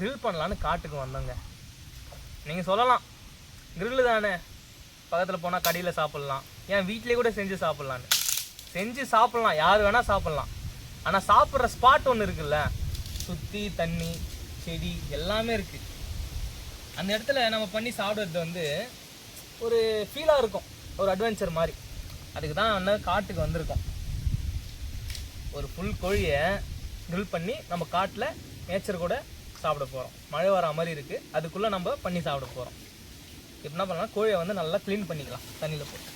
Grill பண்ணலான்னு காட்டுக்கு வந்தோங்க. நீங்கள் சொல்லலாம் கிரில்லு தானே, பக்கத்தில் போனால் கடையில் சாப்பிட்லாம், ஏன் வீட்டிலே கூட செஞ்சு சாப்பிட்லான்னு. செஞ்சு சாப்பிட்லாம், யார் வேணால் சாப்பிட்லாம். ஆனால் சாப்பிட்ற ஸ்பாட் ஒன்று இருக்குல்ல, சுற்றி தண்ணி செடி எல்லாமே இருக்குது. அந்த இடத்துல நம்ம பண்ணி சாப்பிட்றது வந்து ஒரு ஃபீலாக இருக்கும், ஒரு அட்வென்ச்சர் மாதிரி. அதுக்கு தான் அண்ணன் காட்டுக்கு வந்திருக்கோம். ஒரு ஃபுல் கோழியை கிரில் பண்ணி நம்ம காட்டில் நேச்சர் கூட சாப்பிட போகிறோம். மழை வர மாதிரி இருக்குது, அதுக்குள்ளே நம்ம பண்ணி சாப்பிட போகிறோம். இப்போ என்ன பண்ணலாம், கோழியை வந்து நல்லா க்ளீன் பண்ணிக்கலாம் தண்ணியில் போட்டு.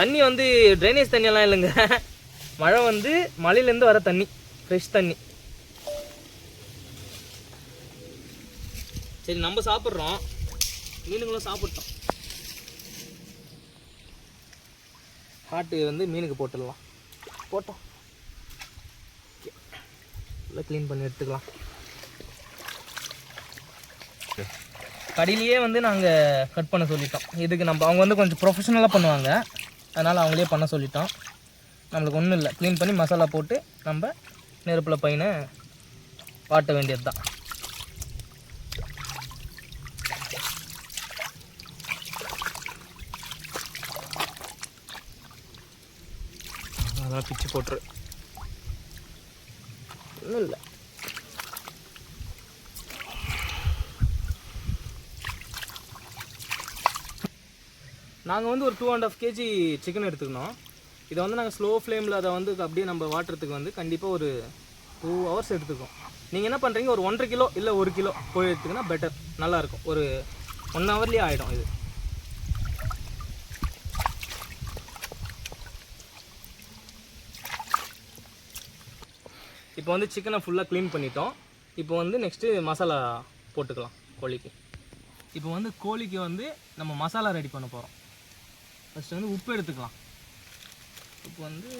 தண்ணி வந்து ட்ரைனேஜ் தண்ணியெல்லாம் இல்லைங்க, மழை வந்து மலையிலேருந்து வர தண்ணி, ஃப்ரெஷ் தண்ணி. சரி நம்ம சாப்பிட்றோம், மீனுங்களும் சாப்பிட்டோம். காட்டு வந்து மீனுக்கு போட்டுடலாம். போட்டோம், நல்லா க்ளீன் பண்ணி எடுத்துக்கலாம். கடையிலேயே வந்து நாங்கள் கட் பண்ண சொல்லிட்டோம். இதுக்கு நம்ம அவங்க வந்து கொஞ்சம் ப்ரொஃபஷனலாக பண்ணுவாங்க, அதனால் அவங்களே பண்ண சொல்லிட்டோம். நம்மளுக்கு ஒன்றும் இல்லை, க்ளீன் பண்ணி மசாலா போட்டு நம்ம நெருப்பில் பையனை வாட்ட வேண்டியது தான். அதெல்லாம் பிச்சு போட்டுரு, ஒன்றும் இல்லை. நாங்கள் வந்து ஒரு 2.5 kg சிக்கன் எடுத்துக்கணும். இதை வந்து நாங்கள் ஸ்லோ ஃப்ளேமில் அதை வந்து அப்படியே நம்ம வாட்டுறதுக்கு வந்து கண்டிப்பாக ஒரு 2 hours எடுத்துக்கோம். நீங்கள் என்ன பண்ணுறீங்க, ஒரு 1.5 kg இல்லை 1 kg கோழி எடுத்துக்கினா பெட்டர், நல்லாயிருக்கும். ஒரு 1 hourலேயே ஆகிடும் இது. இப்போ வந்து சிக்கனை ஃபுல்லாக க்ளீன் பண்ணிட்டோம். இப்போ வந்து நெக்ஸ்ட்டு மசாலா போட்டுக்கலாம் கோழிக்கு. இப்போ வந்து கோழிக்கு வந்து நம்ம மசாலா ரெடி பண்ண போகிறோம். ஃபஸ்ட்டு வந்து உப்பு எடுத்துக்கலாம். உப்பு வந்து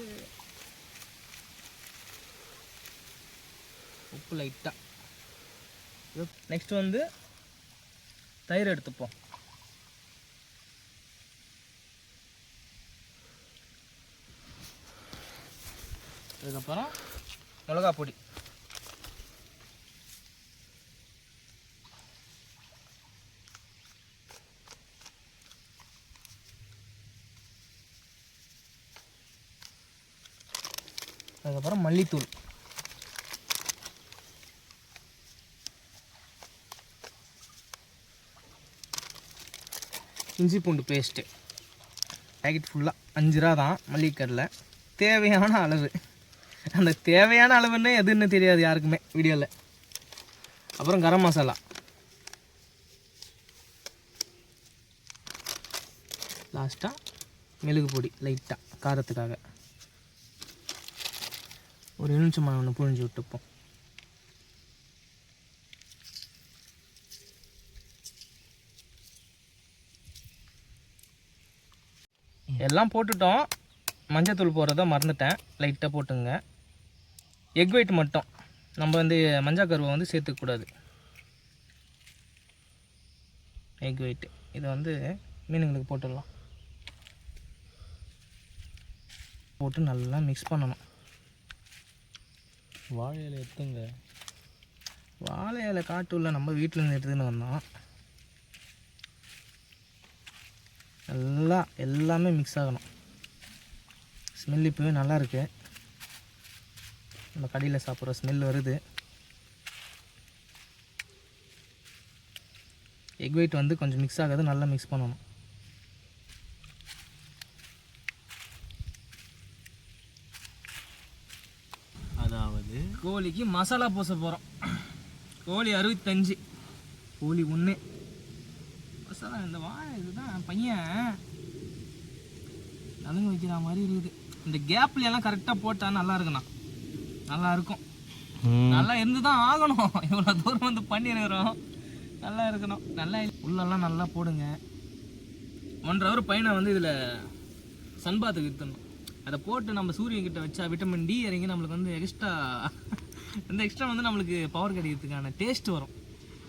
உப்பு லைட்டாக. நெக்ஸ்ட்டு வந்து தயிர் எடுத்துப்போம். அதுக்கப்புறம் மிளகா பொடி, அதுக்கப்புறம் மல்லித்தூள், இஞ்சி பூண்டு பேஸ்ட்டு பேக்கெட் ஃபுல்லாக 5 ரூபா தான் மல்லிக்கரில். தேவையான அளவு, அந்த தேவையான அளவுன்னு எதுன்னு தெரியாது யாருக்குமே வீடியோவில். அப்புறம் கரம் மசாலா, லாஸ்ட்டாக மிளகு பொடி லைட்டாக காரத்துக்காக. ஒரு எலுமிச்சம்பழம் ஒன்று புழிஞ்சு விட்டுப்போம். எல்லாம் போட்டுட்டோம். மஞ்சத்தூள் போடுறத மறந்துட்டேன், லைட்டாக போட்டுங்க. எக் ஒயிட் மட்டும், நம்ம வந்து மஞ்சள் கருவை வந்து சேர்த்துக்கூடாது. எக் ஒயிட்டு இதை வந்து மீனுங்களுக்கு போட்டுடலாம். போட்டு நல்லா மிக்ஸ் பண்ணணும். வாழை இலை எடுத்துங்க. வாழை இலை காட்டுள்ள நம்ம வீட்டில் எடுத்துன்னு வந்தோம். நல்லா எல்லாமே மிக்ஸ் ஆகணும். ஸ்மெல் இப்போவே நல்லாயிருக்கு, நம்ம கடையில் சாப்பிட்ற ஸ்மெல் வருது. எக் ஒயிட் வந்து கொஞ்சம் மிக்ஸ் ஆகாது, நல்லா மிக்ஸ் பண்ணணும். அதாவது கோழிக்கு மசாலா பூச போகிறோம். கோழி 65, கோழி 1 மசாலா. இந்த இதுதான் பையன் நலுங்கு வைக்கிற மாதிரி இருக்குது. இந்த கேப்ல எல்லாம் கரெக்டாக போட்டால் நல்லா இருக்குண்ணா, நல்லா இருக்கும். நல்லா இருந்து தான் ஆகணும். இவ்வளோ தூரம் வந்து பண்ணிருக்கிறோம், நல்லா இருக்கணும். நல்லா உள்ளெல்லாம் நல்லா போடுங்க. 1.5 hour பையனை வந்து இதில் சன்பாத்துக்கு விற்றுணும். அதை போட்டு நம்ம சூரியன்கிட்ட வச்சா விட்டமின் டி இறங்கி நம்மளுக்கு வந்து எக்ஸ்ட்ரா வந்து நம்மளுக்கு பவர் கிடைக்கிறதுக்கான டேஸ்ட் வரும்.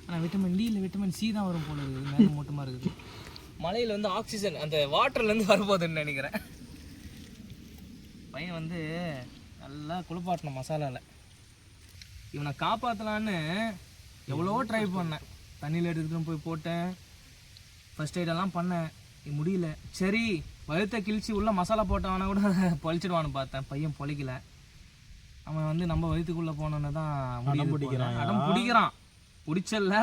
ஆனால் விட்டமின் டி இல்லை விட்டமின் சி தான் வரும் போல இருக்குது, மேலே மூட்டமாக இருக்குது. மலையில் வந்து ஆக்சிஜன் அந்த வாட்டர்லேருந்து வரப்போகுதுன்னு நினைக்கிறேன். பையன் வந்து நல்லா குளிப்பாட்டணும் மசாலாவில். இவனை காப்பாற்றலான்னு எவ்வளோ ட்ரை பண்ணேன். தண்ணியில் எடுத்துகிட்டு போய் போட்டேன், ஃபஸ்ட் எய்டெல்லாம் பண்ணேன், முடியல. சரி வழுத்த கிழிச்சி உள்ள மசாலா போட்டவனை கூட பொழிச்சிடுவான்னு பார்த்தேன். பையன் பொழிக்கல. அவன் வந்து நம்ம வயிற்றுக்குள்ளே போனோன்னு தான் அடம் பிடிக்கிறான். பிடிச்சல்ல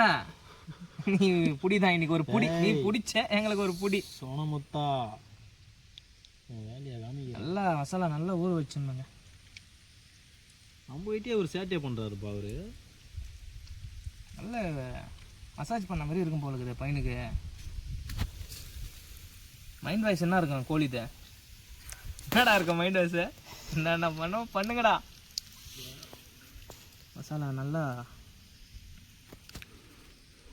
நீ புடிதான் இன்னைக்கு ஒரு புடி, நீ பிடிச்ச எங்களுக்கு ஒரு புடி. சோனமுத்தா நல்லா மசாலா நல்லா ஊற வச்சுருந்தேங்க. நம்ம வீட்டே ஒரு சேட்டையை பண்ணுறாருப்பா அவரு. நல்ல மசாஜ் பண்ண மாதிரி இருக்கும் போல இருக்குது பையனுக்கு. மைண்ட் வாய்ஸ் என்ன இருக்கும் கோழிட்ட? என்னடா இருக்கும் மைண்ட் வாய்ஸ்? என்னென்ன பண்ணுங்கடா. மசாலா நல்லா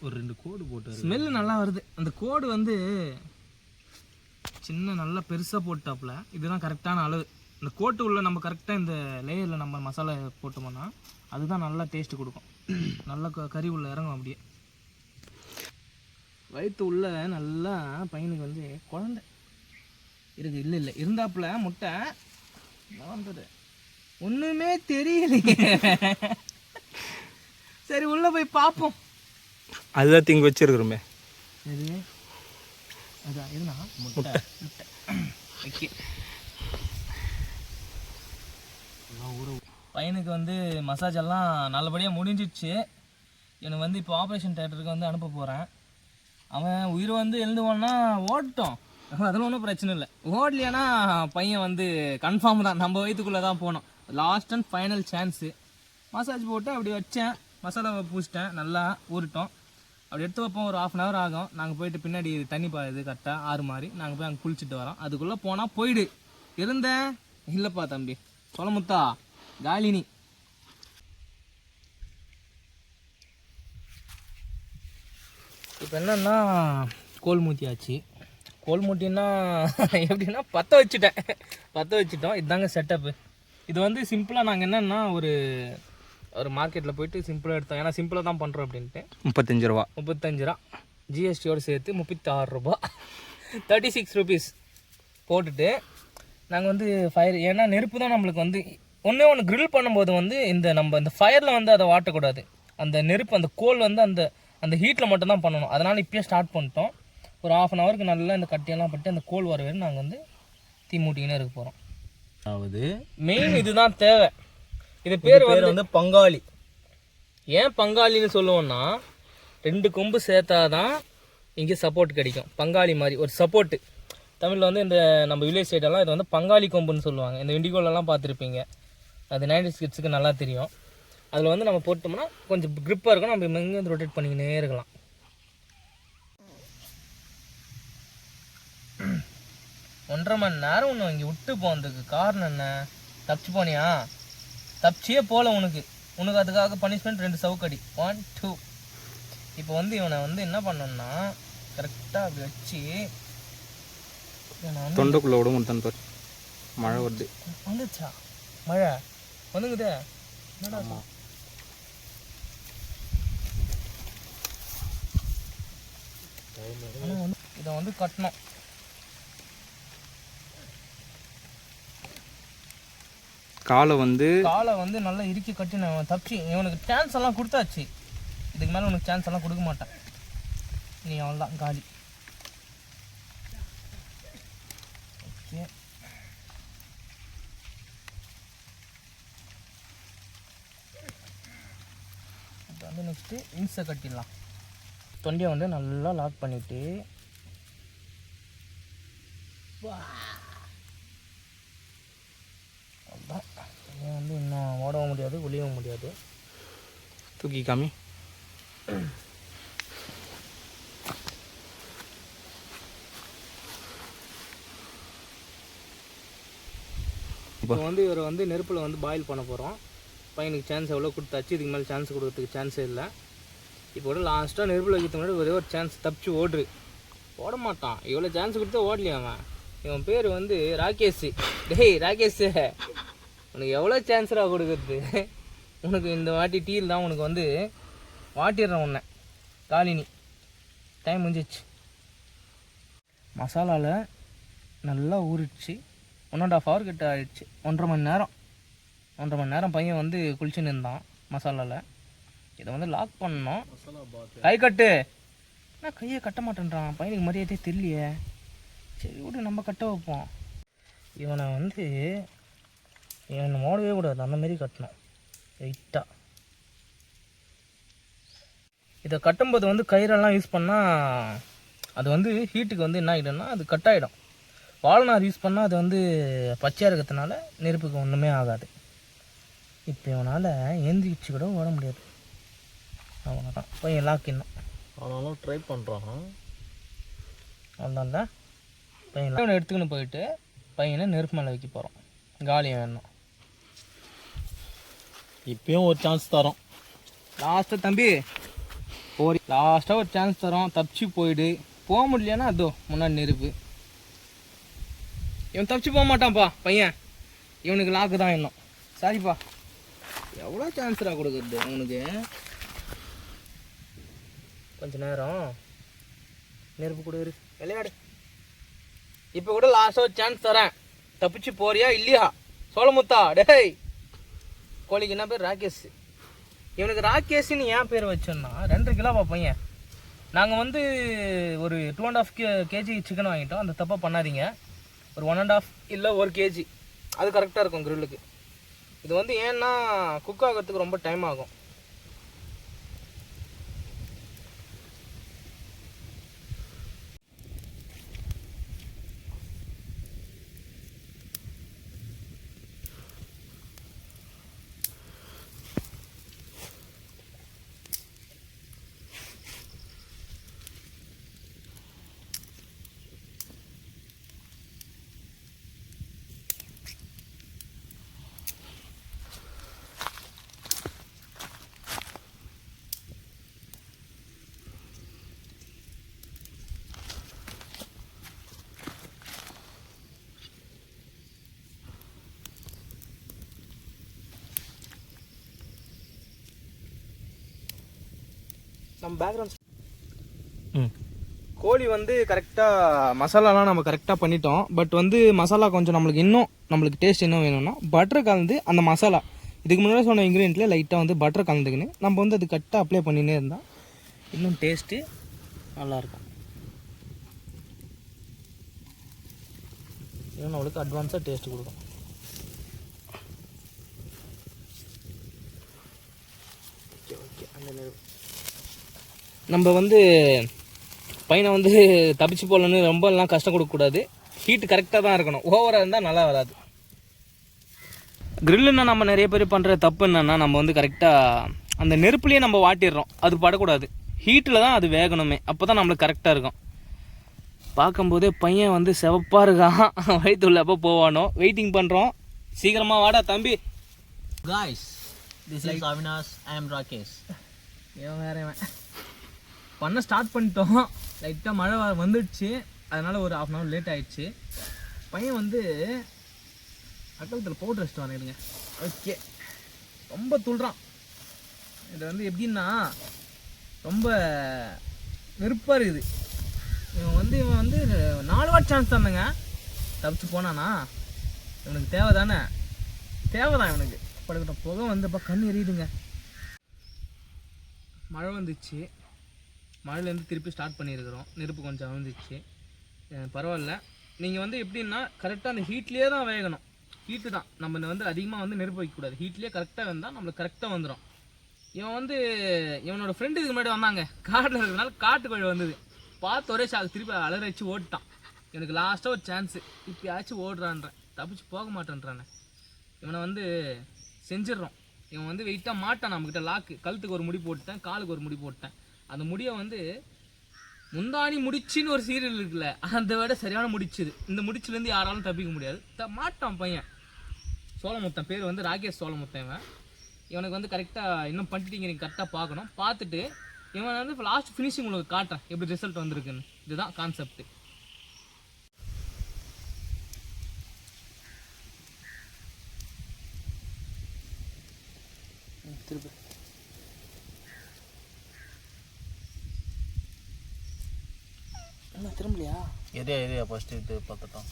ஒரு 2 கோடு போட்டு ஸ்மெல்லு நல்லா வருது. அந்த கோடு வந்து சின்ன நல்லா பெருசாக போட்டாப்புல. இதுதான் கரெக்டான அளவு. இந்த கோட்டு உள்ள நம்ம கரெக்டாக இந்த லேயரில் நம்ம மசாலா போட்டோம்னா அதுதான் நல்லா டேஸ்ட்டு கொடுக்கும். நல்லா கறி உள்ள இறங்கும். அப்படியே வயிற்று உள்ள நல்லா பையனுக்கு வந்து குழந்தை இருக்கு. இல்லை இருந்தாப்புல முட்டை வந்தது ஒன்றுமே தெரியலையே. சரி உள்ளே போய் பார்ப்போம். அதுதான் திங்க வச்சிருக்கிறோமே. எது அதான் எதுனா முட்டை ஓகே. பையனுக்கு வந்து மசாஜ் எல்லாம் நல்லபடியாக முடிஞ்சிடுச்சு. எனக்கு வந்து இப்போ ஆப்ரேஷன் தேட்டருக்கு வந்து அனுப்ப போகிறேன். அவன் உயிர் வந்து எழுந்துவான்னா ஓட்டட்டும், அதெல்லாம் ஒன்றும் பிரச்சனை இல்லை. ஓடலையானா பையன் வந்து கன்ஃபார்ம் தான் நம்ம வயிற்றுக்குள்ளே தான் போனோம். Last and final chance. Massage போட்டு அப்படி வச்சேன், மசாலாவை பூசிட்டேன், நல்லா ஊறிட்டோம். அப்படி எடுத்து வைப்போம். ஒரு 1/2 hour ஆகும். நாங்கள் போயிட்டு பின்னாடி தண்ணி பாயுது கரெக்டாக 6 மாதிரி. நாங்கள் போய் அங்கே குளிச்சுட்டு வரோம். அதுக்குள்ளே போனால் போயிடு. இருந்தேன் இல்லைப்பா தம்பி சோனமுத்தா காலினி. இப்போ என்னன்னா கோல் மூத்தியாச்சு. கோல் மூட்டின்னா எப்படின்னா பற்ற வச்சுட்டோம். இதுதாங்க செட்டப்பு. இது வந்து சிம்பிளாக நாங்கள் என்னென்னா ஒரு மார்க்கெட்டில் போயிட்டு சிம்பிளாக எடுத்தோம். ஏன்னா சிம்பிளாக தான் பண்ணுறோம் அப்படின்ட்டு. 35 ரூபா ஜிஎஸ்டியோடு சேர்த்து 36 ரூபா, 36 rupees போட்டுட்டு நாங்கள் வந்து ஃபயர். ஏன்னா நெருப்பு தான் நம்மளுக்கு வந்து ஒன்று க்ரில் பண்ணும்போது வந்து நம்ம இந்த ஃபயரில் வந்து அதை வாட்டக்கூடாது. அந்த நெருப்பு அந்த கோல் வந்து அந்த ஹீட்டில் மட்டும்தான் பண்ணணும். அதனால் இப்போயே ஸ்டார்ட் பண்ணிட்டோம். ஒரு 1/2 hourக்கு நல்லா இந்த கட்டியெல்லாம் பட்டு அந்த கோல் வர வரையும் நாங்கள் வந்து தீ மூட்டிக்கினே இருக்க போகிறோம். அதாவது மெயின் இதுதான் தேவை. இது பேர் வந்து பங்காளி. ஏன் பங்காளின்னு சொல்லுவோம்னா 2 கொம்பு சேர்த்தாதான் இங்கே சப்போர்ட் கிடைக்கும். பங்காளி மாதிரி ஒரு சப்போர்ட்டு. தமிழில் வந்து இந்த நம்ம வில்லேஜ் சைடெல்லாம் இது வந்து பங்காளி கொம்புன்னு சொல்லுவாங்க. இந்த விண்டிகோலெல்லாம் பார்த்துருப்பீங்க. அது 90s கிட்ஸுக்கு நல்லா தெரியும். அதில் வந்து நம்ம போட்டோம்னா கொஞ்சம் க்ரிப்பாக இருக்கும். நம்ம எங்கேருந்து ரொட்டேட் பண்ணிக்கினே இருக்கலாம். 1.5 மணி நேரம் ஒன்று இங்கே விட்டு போனதுக்கு காரணம் என்ன? தப்பிச்சு போனியா? தப்பிச்சியே போகல. உனக்கு அதுக்காக பனிஷ்மெண்ட் 2 சவுக்கடி. 1 2. இப்போ வந்து இவனை வந்து என்ன பண்ணோம்னா கரெக்டாக அப்படி வச்சு தொண்டைக்குள்ளே விட முடியும். பாரு மழை வருது. வந்துச்சா மழை வந்துங்குதே. என்னடா இதை வந்து கட்டணும். காலை வந்து நல்லா இறுக்கி கட்டினேன். தப்பிச்சு இவனுக்கு சான்ஸ் எல்லாம் கொடுத்தாச்சு. இதுக்கு மேலே உனக்கு சான்ஸ் எல்லாம் கொடுக்க மாட்டேன். நீ அவ்வளோதான் காலி. ஓகே இப்போ வந்து நெக்ஸ்ட்டு இன்ஸை கட்டிடலாம். தொண்டையை வந்து நல்லா லாக் பண்ணிவிட்டு அதான் வந்து இன்னும் ஓடவும் முடியாது, ஒளியவும் முடியாது. தூக்கி காமி. இப்போ வந்து இவரை வந்து நெருப்பில் வந்து பாயில் பண்ண போகிறோம். பையனுக்கு சான்ஸ் எவ்வளோ கொடுத்தாச்சு. இதுக்கு மேலே சான்ஸ் கொடுக்கறதுக்கு சான்ஸே இல்லை. இப்போ கூட லாஸ்ட்டாக நெருப்பில் வைக்கிறது முன்னாடி ஒரே ஒரு சான்ஸ் தப்பிச்சு ஓடுறு. ஓட மாட்டான். இவ்வளோ சான்ஸ் கொடுத்தா ஓடலையா அவன்? இவன் பேர் வந்து ராகேஷ். டேய் ராகேஷ், உனக்கு எவ்வளோ சான்ஸ்ரா கொடுக்குறது? உனக்கு இந்த வாட்டி டீல் தான் உனக்கு வந்து வாட்டிடுறேன் உன்னை. காலினி டைம் முடிஞ்சிச்சு. மசாலாவில் நல்லா ஊறிடுச்சு. 1.5 hour கிட்ட ஆயிடுச்சு. 1.5 மணி நேரம் பையன் வந்து குளிச்சுன்னு இருந்தான் மசாலாவில். இதை வந்து லாக் பண்ணோம். கை கட்டு, என்ன கையை கட்ட மாட்டேன்றான் பையனுக்கு, மரியாதையே தெரியலையே. சரி விட்டு நம்ம கட்ட வைப்போம். இவனை வந்து இவனை ஓடவே கூடாது, அந்தமாரி கட்டணும் வெயிட்டாக. இதை கட்டும்போது வந்து கயிறெல்லாம் யூஸ் பண்ணால் அது வந்து ஹீட்டுக்கு வந்து என்ன ஆகிடும்னா அது கட் ஆகிடும். வால்நார் யூஸ் பண்ணால் அது வந்து பச்சையாக இருக்கிறதுனால நெருப்புக்கு ஒன்றுமே ஆகாது. இப்போ இவனால் ஏந்திரிச்சு கூட ஓட முடியாது. அவ்வளோதான், பையன் லாக்கிடணும். ஆனாலும் ட்ரை பண்ணுறான். அவ்வளோதான் பையன் இவனை எடுத்துக்கின்னு போயிட்டு பையனை நெருப்பு மேலே வைக்க போகிறோம். காலி வேணும். இப்பயும் ஒரு சான்ஸ் தரோம். லாஸ்ட்டாக தம்பி லாஸ்ட்டாக ஒரு சான்ஸ் தரோம். தப்பிச்சு போயிடு. போக முடியலன்னா அதோ முன்னாடி நெருப்பு. இவன் தப்பிச்சு போக மாட்டான்ப்பா பையன், இவனுக்கு லாக்கு தான் இன்னும். சாரிப்பா, எவ்வளோ சான்ஸ்டா கொடுக்குறது அவனுக்கு. கொஞ்ச நேரம் நெருப்பு கூட இரு, விளையாடு. இப்போ கூட லாஸ்ட்டாக ஒரு சான்ஸ் தரேன். தப்பிச்சு போறியா இல்லையா? சோழமுத்தா, டேய் கோழிக்கு என்ன பேர்? ராகேஷ். இவனுக்கு ராகேஷ்னு ஏன் பேர் வச்சோன்னா 2 கிலோவா பையன். நாங்கள் வந்து ஒரு 2.5 kg சிக்கன் வாங்கிட்டோம். அந்த தப்பாக பண்ணாதீங்க. ஒரு 1.5 இல்லை 1 kg, அது கரெக்டாக இருக்கும் கிரில்லுக்கு. இது வந்து ஏன்னா குக் ஆகிறதுக்கு ரொம்ப டைம் ஆகும். நம்ம பேக்ரவுண்ட் கோழி வந்து கரெக்டாக மசாலாலாம் நம்ம கரெக்டாக பண்ணிட்டோம். பட் வந்து மசாலா கொஞ்சம் நம்மளுக்கு டேஸ்ட் என்ன வேணும்னா பட்டர் கலந்து அந்த மசாலா இதுக்கு முன்னாடி சொன்ன இன்க்ரீடியண்ட்டில் லைட்டாக வந்து பட்டர் கலந்துக்கின்னு நம்ம வந்து அது கரெக்டாக அப்ளை பண்ணினே இருந்தால் இன்னும் டேஸ்ட்டு நல்லாயிருக்கும். இன்னும் நம்மளுக்கு அட்வான்ஸாக டேஸ்ட்டு கொடுக்கும். ஓகே ஓகே, அந்த நம்ம வந்து பையனை வந்து தப்பிச்சு போகலன்னு ரொம்பலாம் கஷ்டம் கொடுக்கக்கூடாது. ஹீட் கரெக்டாக தான் இருக்கணும். ஓவராக இருந்தால் நல்லா வராது. கிரில்லுன்னா நம்ம நிறைய பேர் பண்ணுற தப்பு என்னென்னா நம்ம வந்து கரெக்டாக அந்த நெருப்புலேயே நம்ம வாட்டிடுறோம். அது படக்கூடாது, ஹீட்டில் தான் அது வேகணுமே. அப்போ தான் நம்மளுக்கு கரெக்டாக இருக்கும். பார்க்கும்போதே பையன் வந்து செவப்பாக இருக்கான். வயிற்றுள்ள எப்போ போவானோ வெயிட்டிங் பண்ணுறோம். சீக்கிரமாக வாடா தம்பி. Guys, this is Avinash. I am Rakesh. வேற பண்ண ஸ்டார்ட் பண்ணிட்டோம். லைட்டாக மழை வந்துடுச்சு, அதனால் ஒரு 1/2 hour லேட் ஆகிடுச்சு. பையன் வந்து அக்கலத்தில் பவுடர் வச்சுட்டு வாங்கிடுங்க. ஓகே, ரொம்ப துள்ளுறான். இது வந்து எப்படின்னா ரொம்ப வெறுப்பாக இருக்குது. இவன் வந்து 4 வாட் சான்ஸ் தானேங்க. தப்பிச்சு போனானா இவனுக்கு தேவை தானே, தேவைதான் இவனுக்கு. படுக்கட்டும். புகை வந்து கண் எரியுதுங்க. மழை வந்துச்சு, மழையிலேருந்து திருப்பி ஸ்டார்ட் பண்ணியிருக்கிறோம். நெருப்பு கொஞ்சம் அவிழ்ந்துச்சு, பரவாயில்ல. நீங்கள் வந்து எப்படின்னா கரெக்டாக அந்த ஹீட்லேயே தான் வேகணும். ஹீட்டு தான் நம்ம வந்து அதிகமாக வந்து நெருப்பு வைக்கக்கூடாது. ஹீட்லேயே கரெக்டாக வந்தால் நம்மளுக்கு கரெக்டாக வந்துடும். இவன் வந்து இவனோட ஃப்ரெண்டு இதுக்கு முன்னாடி வந்தாங்க. காட்டில் இருக்கிறதுனால காட்டுக்கோழி வந்தது பார்த்து ஒரே ஷாக், திருப்பி அலற வச்சு ஓட்டான். எனக்கு லாஸ்ட்டாக ஒரு சான்ஸு, இப்பயாச்சும் ஓடுறான்றேன், தப்பிச்சு போக மாட்டேன்றானே. இவனை வந்து செஞ்சிடறோம். இவன் வந்து வெயிட்டாக மாட்டான் நம்மக்கிட்ட. லாக்கு கழுத்துக்கு ஒரு முடி போட்டுட்டேன், காலுக்கு ஒரு முடி போட்டேன். அந்த முடியை வந்து முந்தாணி முடிச்சின்னு ஒரு சீரியல் இருக்குல்ல, அந்த விட சரியான முடிச்சுது. இந்த முடிச்சுலேருந்து யாராலும் தப்பிக்க முடியாது. மாட்டான் பையன். சோழமுத்தன் பேர் வந்து ராகேஷ் சோழமுத்தன். இவனுக்கு வந்து கரெக்டாக இன்னும் பண்ணிட்டீங்க, நீங்கள் கரெக்டாக பார்க்கணும். பார்த்துட்டு இவன் வந்து லாஸ்ட் ஃபினிஷிங் உங்களுக்கு காட்டுறேன் எப்படி ரிசல்ட் வந்திருக்குன்னு. இதுதான் கான்செப்ட். திருப்பி என்ன திரும்பலையா? எதையா ஃபஸ்ட்டு இது பார்த்துட்டோம்.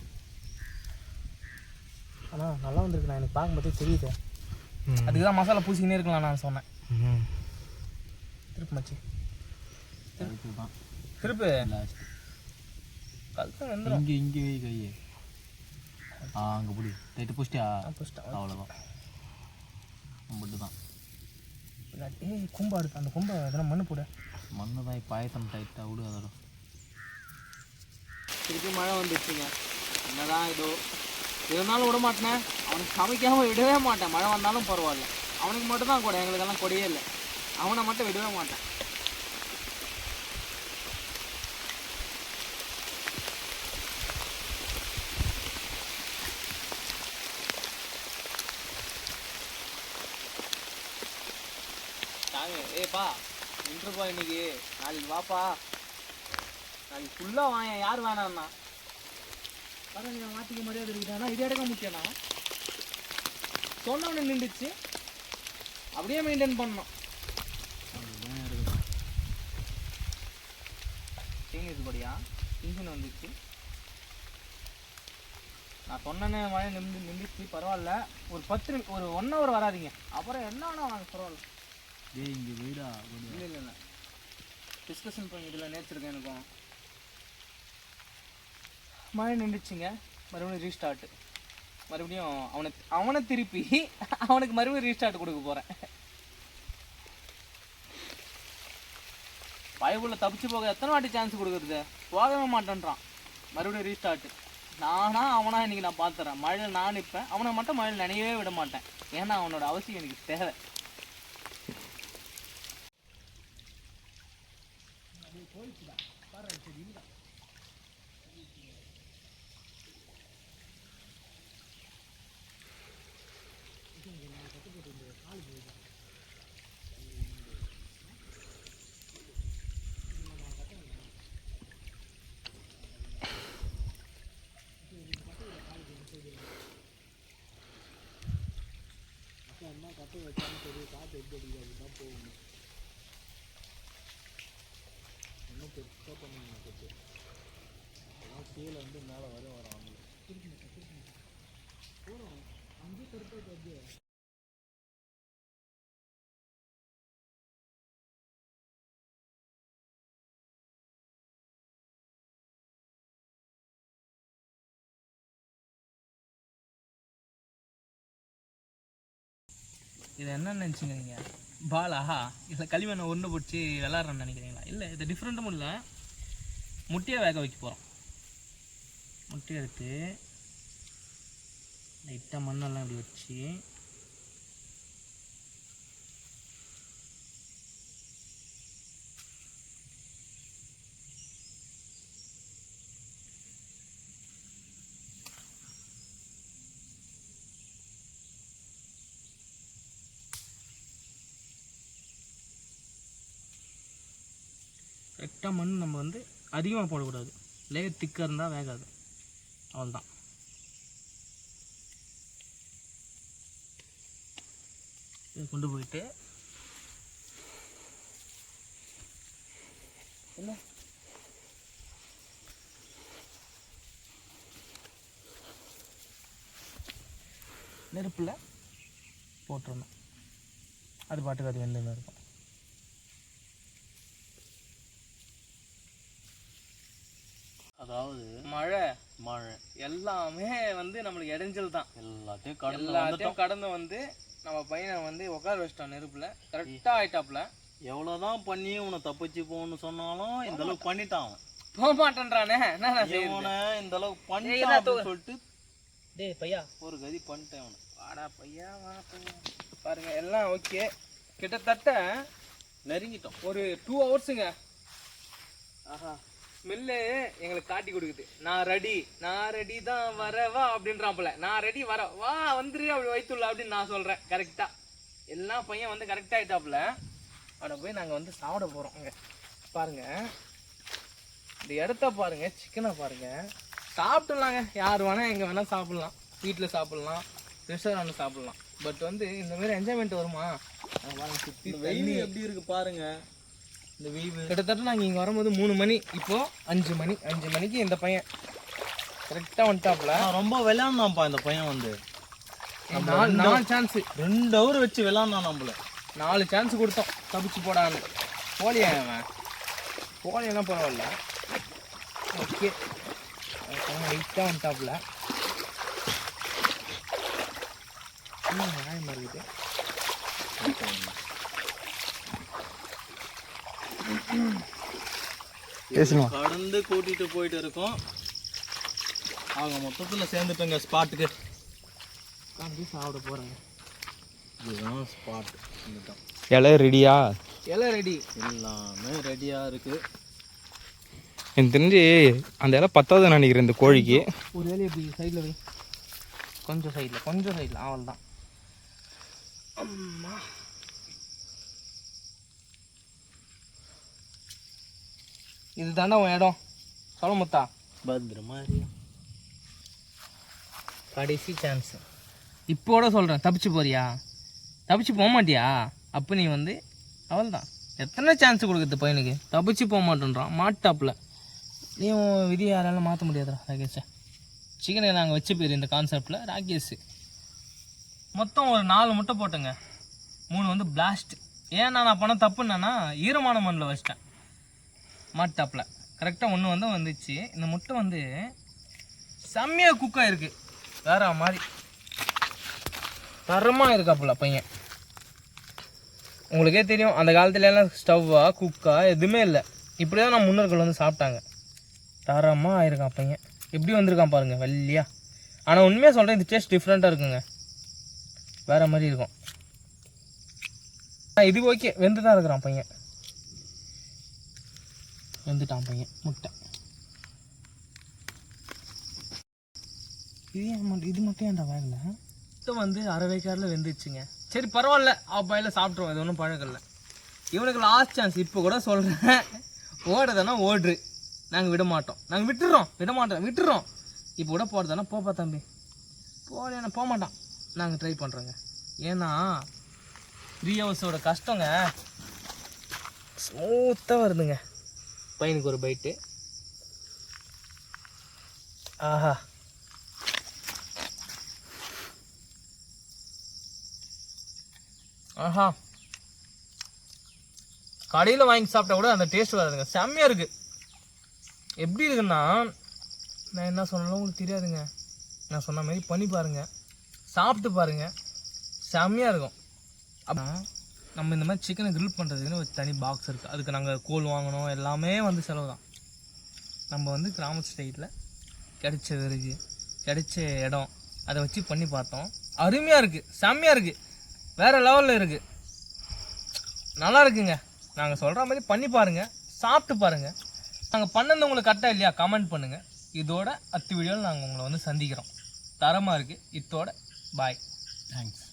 ஆனால் நல்லா வந்திருக்கு, நான் எனக்கு பார்க்கும்போதே தெரியுது. அதுக்கு தான் மசாலா பூசிக்கினே இருக்கலாம் நான் சொன்னேன். திருப்பு மச்சி, திருப்பு தான், திருப்பு கழுத்து வந்துடும். இங்கே வை கையை. அங்கே பிடி டைட்டு புஷ்டியா, அவ்வளோதான் மட்டும் தான். ஏய் கும்பாடு, அந்த கும்பை அதெல்லாம் மண்ணு போட. மண்ணு தான் இப்போ ஆயத்தம் டைட்டாக விடு. அதோட திருப்பி மழை வந்துடுச்சுங்க. என்னதான் ஏதோ இருந்தாலும் விட மாட்டேன், அவனுக்கு சமைக்காமல் விடவே மாட்டேன். மழை வந்தாலும் பரவாயில்ல, அவனுக்கு மட்டும் தான் கொடை, எங்களுக்கெல்லாம் கொடையே இல்லை. அவனை மட்டும் விடவே மாட்டேன். ஏப்பா நின்றுப்பா, இன்னைக்கு நாளைக்கு வாப்பா, நாளைக்கு ஃபுல்லாக வாங்க. யார் வேணாம்ண்ணா பரவாயில்ல, மாற்றிக்க மரியாதை இருக்குதாண்ணா, இது எடுக்க முக்கியம்ண்ணா. சொன்னவனே நின்றுச்சு, அப்படியே மெயின்டைன் பண்ணணும். சீனியர்ஸ் படியா இன்ஜின் வந்துச்சு. நான் சொன்னேன்னே மழை நின்றுச்சு, பரவாயில்ல. ஒரு 10 நிமிஷம், ஒரு 1 hour வராதிங்க, அப்புறம் என்ன வேணா வாங்க, பரவாயில்ல. இங்கே வீடா? இல்லை டிஸ்கஷன் பண்ணிட்டு நேர்ச்சிருக்கேன். எனக்கும் மழை நின்றுச்சுங்க, மறுபடியும் ரீஸ்டார்ட். மறுபடியும் அவனை திருப்பி அவனுக்கு மறுபடியும் ரீஸ்டார்ட் கொடுக்க போகிறேன். பயபுள்ள தப்பிச்சு போக எத்தனை வாட்டி சான்ஸ் கொடுக்குறது, போகவே மாட்டேன்றான். மறுபடியும் ரீஸ்டார்ட். நானா அவனா இன்னைக்கு நான் பார்த்துறேன். மழையில் நான் நிற்பேன், அவனை மட்டும் மழையில் நினையவே விட மாட்டேன். ஏன்னா அவனோட அவசியம் எனக்கு தேவை. கீழே வந்து மேலே வரும். இது என்னன்னு நினச்சிக்கிறீங்க? பாலா இல்லை களிமண்ணை ஒன்று பிடிச்சி விளாட்றேன்னு நினைக்கிறீங்களா? இல்லை, இது டிஃப்ரெண்ட்டும் இல்லை. முட்டையை வேக வைக்க போகிறோம். முட்டையை எடுத்து லைட்டாக மண்ணெல்லாம் இப்படி வச்சு கரெக்டாக மண் நம்ம வந்து அதிகமாக போடக்கூடாது, லேயர் திக்காக இருந்தால் வேகாது. அவ்வளோதான். இதை கொண்டு போயிட்டு என்ன நெருப்பில் போட்டுடணும். அது பாட்டுக்கு அது வெந்துன்னு இருக்கும். அதாவது மழை எல்லாமே வந்து நம்மளுக்கு இடைஞ்சல் தான். எல்லாத்தையும் கடந்து வந்து நம்ம பையனை வந்து உட்கார வச்சிட்டோம் நெருப்புல. கரெக்டாக ஆயிட்டாப்புல. எவ்வளோதான் பண்ணி உன்னை தப்பிச்சு போன்னு சொன்னாலும் இந்த அளவுக்கு பண்ணிட்டான் அவன். போக மாட்டேன்றானே, என்ன இந்த அளவுக்கு பண்ணிட்டான் சொல்லிட்டு டேய் பையா ஒரு கதி பண்ணிட்டேன் அவனை. வாடா பையா, வா பையா. பாருங்க எல்லாம் ஓகே. கிட்டத்தட்ட நெருங்கிட்டோம். ஒரு 2 hours. ஆஹா, ஸ்மெல்லு எங்களுக்கு காட்டி கொடுக்குது. நான் ரெடி தான் வரவா அப்படின்றாப்புல. நான் ரெடி வர வா வந்துரு அப்படி வைத்துள்ள அப்படின்னு நான் சொல்கிறேன். கரெக்டாக எல்லாம் பையன் வந்து கரெக்டாக ஆகிட்டாப்புல. அவனை போய் நாங்கள் வந்து சாப்பிட போகிறோம். இங்கே பாருங்க, இந்த இடத்த பாருங்க, சிக்கனை பாருங்க. சாப்பிட்டுலாங்க, யார் வேணால் எங்கே வேணால் சாப்பிட்லாம். வீட்டில் சாப்பிட்லாம், ரெஸ்டாரண்ட் சாப்பிட்லாம். பட் வந்து இந்த மாதிரி என்ஜாய்மெண்ட் வருமா? பாருங்க சுற்றி வெயில் எப்படி இருக்கு பாருங்க. இந்த வெயில் கிட்டத்தட்ட நாங்கள் இங்கே வரும்போது 3 மணி, இப்போது 5 மணி. 5 மணிக்கு இந்த பையன் கரெக்டாக வந்துட்டாப்புல. ரொம்ப விளையாடுனாப்பா இந்த பையன் வந்து. நாலு சான்ஸு 2 ஹவர் வச்சு விளாட்னா நம்மள 4 சான்ஸ் கொடுத்தோம் தப்பிச்சு போடான்னு. போலியா அவன் போலியெல்லாம் பரவாயில்ல. ஓகே ஹைட்டாக வந்துட்டாப்புல. நியாயமாக இருக்குது. கடந்து கூட்டிட்டு போயிட்டு இருக்கோம். ஆக மொத்தத்தில் சேர்ந்துட்டோங்க ஸ்பாட்டுக்கு. உட்காந்து சாப்பிட போகிறாங்க. இதுதான் ஸ்பாட். வந்துட்டோம். இலை ரெடியா? இலை ரெடி, எல்லாமே ரெடியாக இருக்குது. எனக்கு தெரிஞ்சு அந்த இலை பத்தாதுன்னு நினைக்கிறேன் இந்த கோழிக்கு. ஒரு இலையை எப்படி சைடில் வை, கொஞ்சம் சைடில் அவள் தான். அம்மா இது தானே உன் இடம் சொல்ல முத்தா. பத்திரமா கடைசி சான்ஸு இப்போட சொல்கிறேன். தப்பிச்சு போறியா? தப்பிச்சு போக மாட்டியா? அப்போ நீ வந்து அவள் தான். எத்தனை சான்ஸ் கொடுக்குறது பையனுக்கு? தப்பிச்சு போக மாட்டேன்றான் மாட்டாப்பில். நீ உன் விதியை யாராலும் மாற்ற முடியாதுடா ராகேஷை. சிக்கனை நாங்கள் வச்சு போயிரு இந்த கான்செப்டில். ராகேஷ் மொத்தம் ஒரு 4 முட்டை போட்டேங்க. 3 வந்து பிளாஸ்ட். ஏன்னா நான் பண்ண தப்புன்னா ஈரமான மண்ணில் வச்சிட்டேன் மாட்டாப்பில். கரெக்டாக ஒன்று வந்து வந்துச்சு. இந்த முட்டை வந்து செம்மையாக குக்காக இருக்குது. வேற மாதிரி தரமாக இருக்காப்புல பையன். உங்களுக்கே தெரியும் அந்த காலத்துலலாம் ஸ்டவ்வா குக்கா எதுவுமே இல்லை. இப்படி தான் நான் முன்னோர்கள் வந்து சாப்பிட்டாங்க. தரமாக ஆயிருக்கான் பையன். எப்படி வந்திருக்கான் பாருங்கள் வெள்ளையா. ஆனால் உண்மையாக சொல்கிறேன் இது டேஸ்ட் டிஃப்ரெண்ட்டாக இருக்குங்க. வேறு மாதிரி இருக்கும். இது ஓகே வெந்து தான் இருக்கிறான் பையன். வெந்துட்டான் பையன். முட்டை இது மட்டும் ஏன்டா வேகல? முட்டை வந்து அரை வேக்காரில் வெந்துச்சுங்க. சரி பரவாயில்ல, அப்பாயில் சாப்பிட்ருவோம். இது ஒன்றும் பழக்கல. இவனுக்கு லாஸ்ட் சான்ஸ். இப்போ கூட சொல்கிறேன், ஓடுறதானா ஓடுறு, நாங்கள் விட மாட்டோம். நாங்கள் விட்டுறோம். இப்போ கூட போகிறதானா போப்பா தம்பி. போகலன்னா போக மாட்டான். நாங்கள் ட்ரை பண்ணுறோங்க. ஏன்னா 3 ஹவர்ஸோட கஷ்டங்க ஸ்மூத்தாக வருதுங்க. பையனுக்கு ஒரு பைட்டு. ஆஹா ஆஹா கடையில் வாங்கி சாப்பிட்டா கூட அந்த டேஸ்ட் வராதுங்க. செம்மையாக இருக்குது. எப்படி இருக்குன்னா நான் என்ன சொன்னாலும் உங்களுக்கு தெரியாதுங்க. நான் சொன்ன மாதிரி பண்ணி பாருங்கள், சாப்பிட்டு பாருங்கள், செம்மையாக இருக்கும். அப்புறம் நம்ம இந்த மாதிரி சிக்கனை கிரில் பண்ணுறதுக்குன்னு ஒரு தனி பாக்ஸ் இருக்குது. அதுக்கு நாங்கள் கோல் வாங்கணும், எல்லாமே வந்து செலவு தான். நம்ம வந்து கிராமத்து ஸ்டைலில் கிடைச்ச விறகு, கிடைச்ச இடம், அதை வச்சு பண்ணி பார்த்தோம். அருமையாக இருக்குது, செம்மையாக இருக்குது, வேறு லெவலில் இருக்குது, நல்லா இருக்குங்க. நாங்கள் சொல்கிற மாதிரி பண்ணி பாருங்கள், சாப்பிட்டு பாருங்கள். நாங்கள் பண்ணது உங்களுக்கு கரெக்டாக இல்லையா கமெண்ட் பண்ணுங்கள். இதோட அடுத்த வீடியோவில் நாங்கள் உங்களை வந்து சந்திக்கிறோம். தரமாக இருக்குது. இதோட பாய். தேங்க்ஸ்.